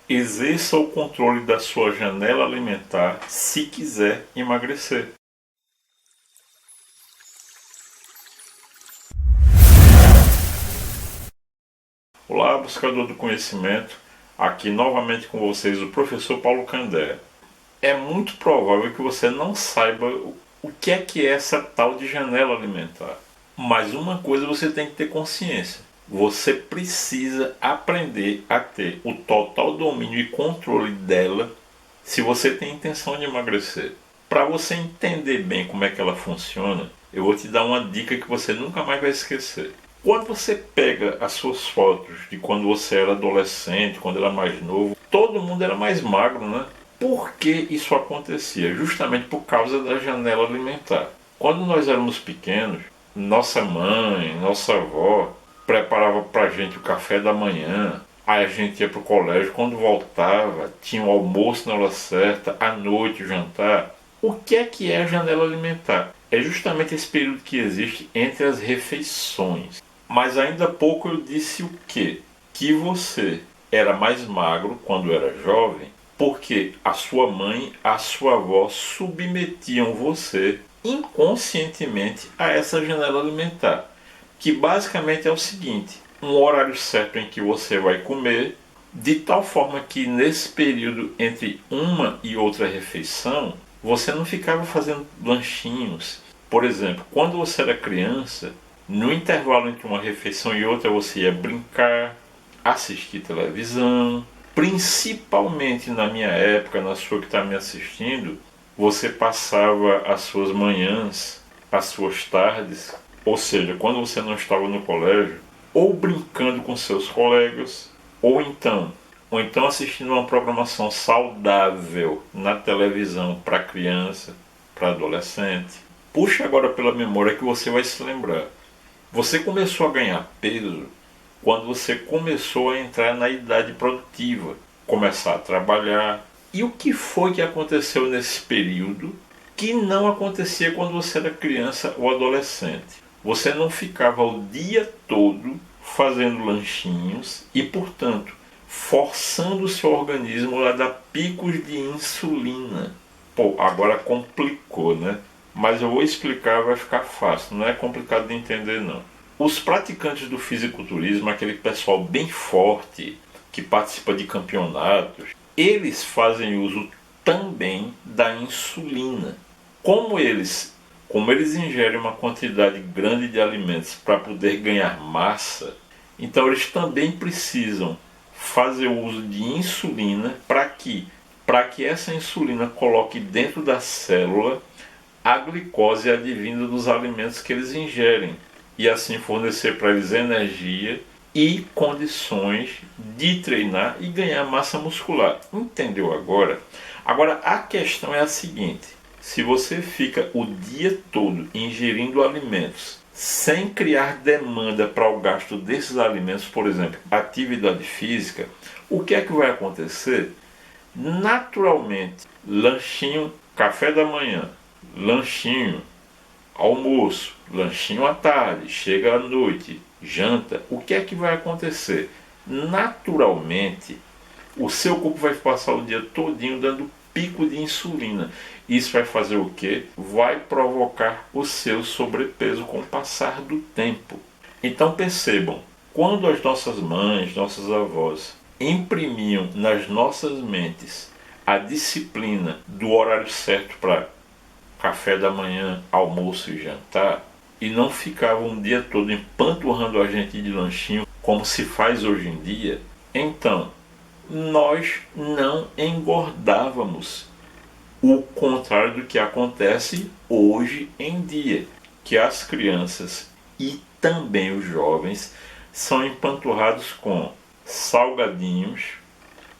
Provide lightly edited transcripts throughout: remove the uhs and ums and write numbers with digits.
Exerça o controle da sua janela alimentar se quiser emagrecer. Olá, buscador do conhecimento. Aqui novamente com vocês o professor Paulo Candé. É muito provável que você não saiba o que é essa tal de janela alimentar. Mas uma coisa você tem que ter consciência. Você precisa aprender a ter o total domínio e controle dela se você tem intenção de emagrecer. Para você entender bem como é que ela funciona, eu vou te dar uma dica que você nunca mais vai esquecer. Quando você pega as suas fotos de quando você era adolescente, quando era mais novo, todo mundo era mais magro, né? Por que isso acontecia? Justamente por causa da janela alimentar. Quando nós éramos pequenos, nossa mãe, nossa avó preparava pra gente o café da manhã, aí a gente ia pro colégio, quando voltava, tinha o almoço na hora certa, à noite o jantar. O que é a janela alimentar? É justamente esse período que existe entre as refeições. Mas ainda há pouco eu disse o quê? Que você era mais magro quando era jovem, porque a sua mãe, a sua avó submetiam você inconscientemente a essa janela alimentar, que basicamente é o seguinte: um horário certo em que você vai comer, de tal forma que nesse período entre uma e outra refeição, você não ficava fazendo lanchinhos. Por exemplo, quando você era criança, no intervalo entre uma refeição e outra você ia brincar, assistir televisão. Principalmente na minha época, na sua que está me assistindo, você passava as suas manhãs, as suas tardes, ou seja, quando você não estava no colégio, ou brincando com seus colegas, ou então assistindo uma programação saudável na televisão para criança, para adolescente. Puxa agora pela memória que você vai se lembrar. Você começou a ganhar peso quando você começou a entrar na idade produtiva, começar a trabalhar. E o que foi que aconteceu nesse período que não acontecia quando você era criança ou adolescente? Você não ficava o dia todo fazendo lanchinhos e, portanto, forçando o seu organismo a dar picos de insulina. Pô, agora complicou, né? Mas eu vou explicar, vai ficar fácil, não é complicado de entender não. Os praticantes do fisiculturismo, aquele pessoal bem forte, que participa de campeonatos, eles fazem uso também da insulina. Como eles ingerem uma quantidade grande de alimentos para poder ganhar massa, então eles também precisam fazer uso de insulina para que essa insulina coloque dentro da célula a glicose advinda dos alimentos que eles ingerem e assim fornecer para eles energia e condições de treinar e ganhar massa muscular. Entendeu agora? Agora a questão é a seguinte: se você fica o dia todo ingerindo alimentos sem criar demanda para o gasto desses alimentos, por exemplo, atividade física, o que é que vai acontecer? Naturalmente, lanchinho, café da manhã, lanchinho, almoço, lanchinho à tarde, chega à noite, janta, o que é que vai acontecer? Naturalmente, o seu corpo vai passar o dia todinho dando pico de insulina. Isso vai fazer o quê? Vai provocar o seu sobrepeso com o passar do tempo. Então percebam, quando as nossas mães, nossas avós imprimiam nas nossas mentes a disciplina do horário certo para café da manhã, almoço e jantar, e não ficavam um dia todo empanturrando a gente de lanchinho como se faz hoje em dia, então nós não engordávamos. O contrário do que acontece hoje em dia, que as crianças e também os jovens são empanturrados com salgadinhos,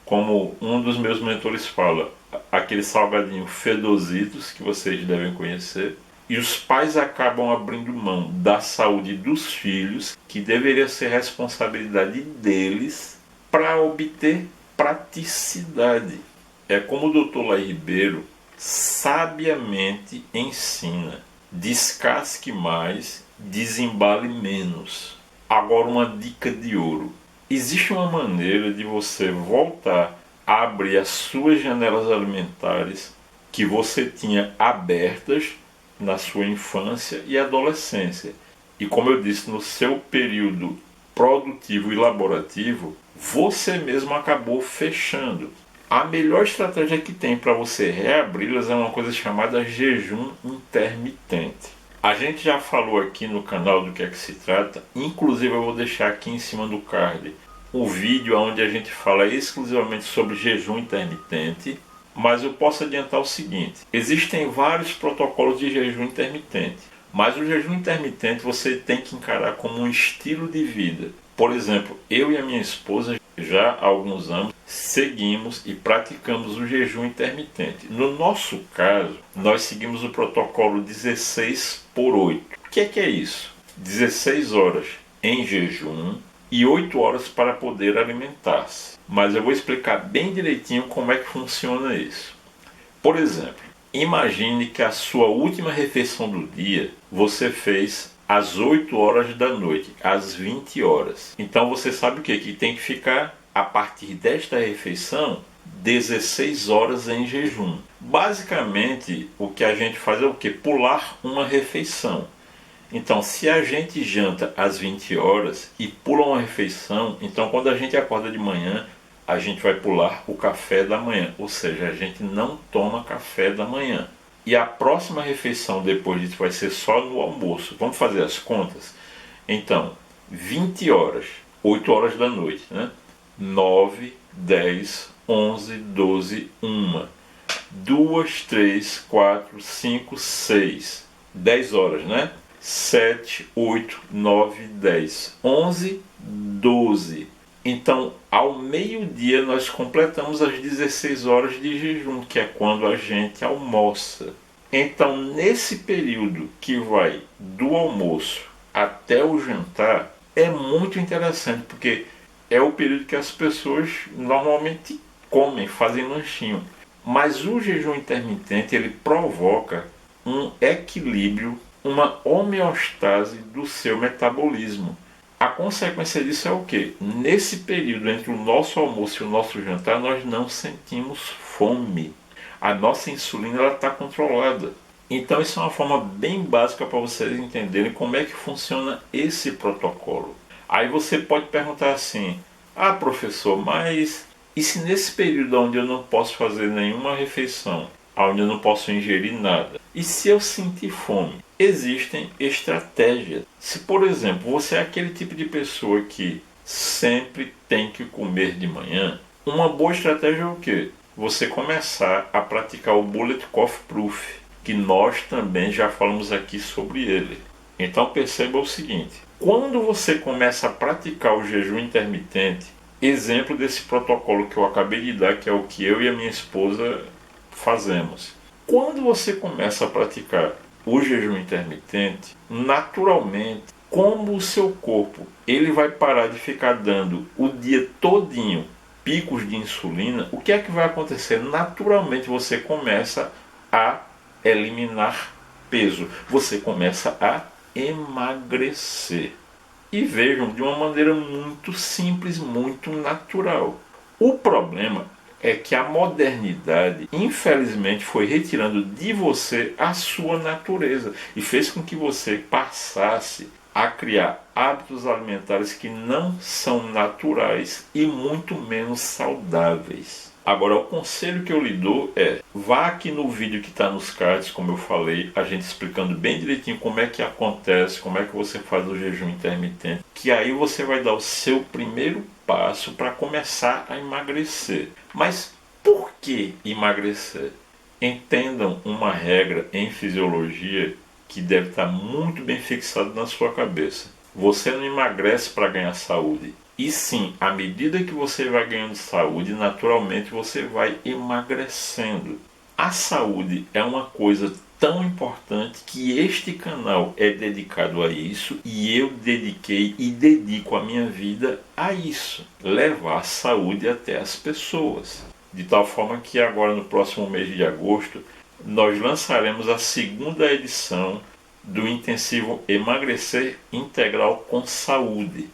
como um dos meus mentores fala, aqueles salgadinhos fedositos que vocês devem conhecer, e os pais acabam abrindo mão da saúde dos filhos, que deveria ser responsabilidade deles, para obter praticidade. É como o Dr. Laí Ribeiro sabiamente ensina: descasque mais, desembale menos. Agora uma dica de ouro: existe uma maneira de você voltar abre as suas janelas alimentares que você tinha abertas na sua infância e adolescência. E como eu disse, no seu período produtivo e laborativo, você mesmo acabou fechando. A melhor estratégia que tem para você reabri-las é uma coisa chamada jejum intermitente. A gente já falou aqui no canal do que é que se trata, inclusive eu vou deixar aqui em cima do card um vídeo onde a gente fala exclusivamente sobre jejum intermitente, mas eu posso adiantar o seguinte: existem vários protocolos de jejum intermitente, mas o jejum intermitente você tem que encarar como um estilo de vida. Por exemplo, eu e a minha esposa já há alguns anos seguimos e praticamos o jejum intermitente. No nosso caso, nós seguimos o protocolo 16/8. O que é isso? 16 horas em jejum e 8 horas para poder alimentar-se. Mas eu vou explicar bem direitinho como é que funciona isso. Por exemplo, imagine que a sua última refeição do dia você fez às 8 horas da noite, às 20 horas. Então você sabe o que? Que tem que ficar, a partir desta refeição, 16 horas em jejum. Basicamente, o que a gente faz é o que? Pular uma refeição. Então, se a gente janta às 20 horas e pula uma refeição, então quando a gente acorda de manhã, a gente vai pular o café da manhã. Ou seja, a gente não toma café da manhã. E a próxima refeição depois disso vai ser só no almoço. Vamos fazer as contas? Então, 20 horas, 8 horas da noite, né? 9, 10, 11, 12, 1, 2, 3, 4, 5, 6, 10 horas, né? 7, 8, 9, 10, 11, 12. Então, ao meio-dia nós completamos as 16 horas de jejum, que é quando a gente almoça. Então, nesse período que vai do almoço até o jantar, é muito interessante, porque é o período que as pessoas normalmente comem, fazem lanchinho. Mas o jejum intermitente, ele provoca um equilíbrio, uma homeostase do seu metabolismo. A consequência disso é o quê? Nesse período entre o nosso almoço e o nosso jantar, nós não sentimos fome. A nossa insulina está controlada. Então isso é uma forma bem básica para vocês entenderem como é que funciona esse protocolo. Aí você pode perguntar assim: ah, professor, mas e se nesse período onde eu não posso fazer nenhuma refeição, onde eu não posso ingerir nada, e se eu sentir fome? Existem estratégias. Se, por exemplo, você é aquele tipo de pessoa que sempre tem que comer de manhã, uma boa estratégia é o quê? Você começar a praticar o Bullet Coffee Proof, que nós também já falamos aqui sobre ele. Então perceba o seguinte: quando você começa a praticar o jejum intermitente, exemplo desse protocolo que eu acabei de dar, que é o que eu e a minha esposa fazemos. Quando você começa a praticar o jejum intermitente, naturalmente, como o seu corpo ele vai parar de ficar dando o dia todinho picos de insulina, o que é que vai acontecer? Naturalmente você começa a eliminar peso, você começa a emagrecer. E vejam, de uma maneira muito simples, muito natural. O problema é que a modernidade, infelizmente, foi retirando de você a sua natureza e fez com que você passasse a criar hábitos alimentares que não são naturais e muito menos saudáveis. Agora, o conselho que eu lhe dou é: vá aqui no vídeo que está nos cards, como eu falei, a gente explicando bem direitinho como é que acontece, como é que você faz o jejum intermitente, que aí você vai dar o seu primeiro passo para começar a emagrecer. Mas por que emagrecer? Entendam uma regra em fisiologia que deve estar muito bem fixada na sua cabeça. Você não emagrece para ganhar saúde. E sim, à medida que você vai ganhando saúde, naturalmente você vai emagrecendo. A saúde é uma coisa tão importante que este canal é dedicado a isso, e eu dediquei e dedico a minha vida a isso, levar saúde até as pessoas. De tal forma que agora no próximo mês de agosto nós lançaremos a segunda edição do intensivo Emagrecer Integral com Saúde.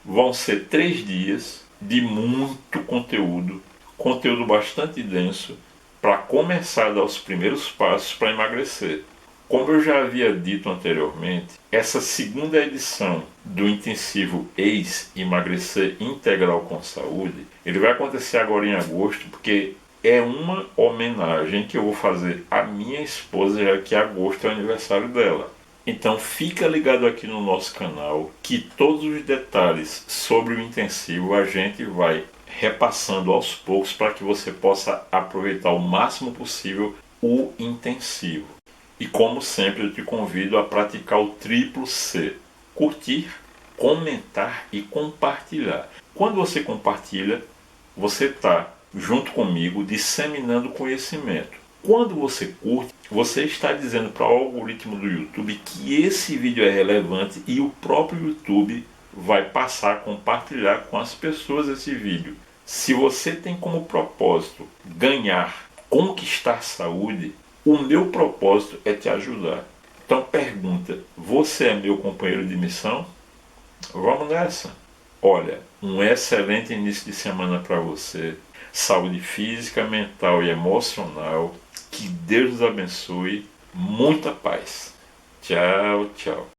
Vão ser 3 dias de muito conteúdo, conteúdo bastante denso para começar a dar os primeiros passos para emagrecer. Como eu já havia dito anteriormente, essa segunda edição do intensivo Ex-Emagrecer Integral com Saúde, ele vai acontecer agora em agosto, porque é uma homenagem que eu vou fazer à minha esposa, já que agosto é o aniversário dela. Então fica ligado aqui no nosso canal, que todos os detalhes sobre o intensivo a gente vai repassando aos poucos para que você possa aproveitar o máximo possível o intensivo. E como sempre eu te convido a praticar o triplo C: curtir, comentar e compartilhar. Quando você compartilha, você está junto comigo disseminando conhecimento. Quando você curte, você está dizendo para o algoritmo do YouTube que esse vídeo é relevante e o próprio YouTube vai passar a compartilhar com as pessoas esse vídeo. Se você tem como propósito ganhar, conquistar saúde, o meu propósito é te ajudar. Então pergunta, você é meu companheiro de missão? Vamos nessa. Olha, um excelente início de semana para você. Saúde física, mental e emocional. Que Deus nos abençoe. Muita paz. Tchau, tchau.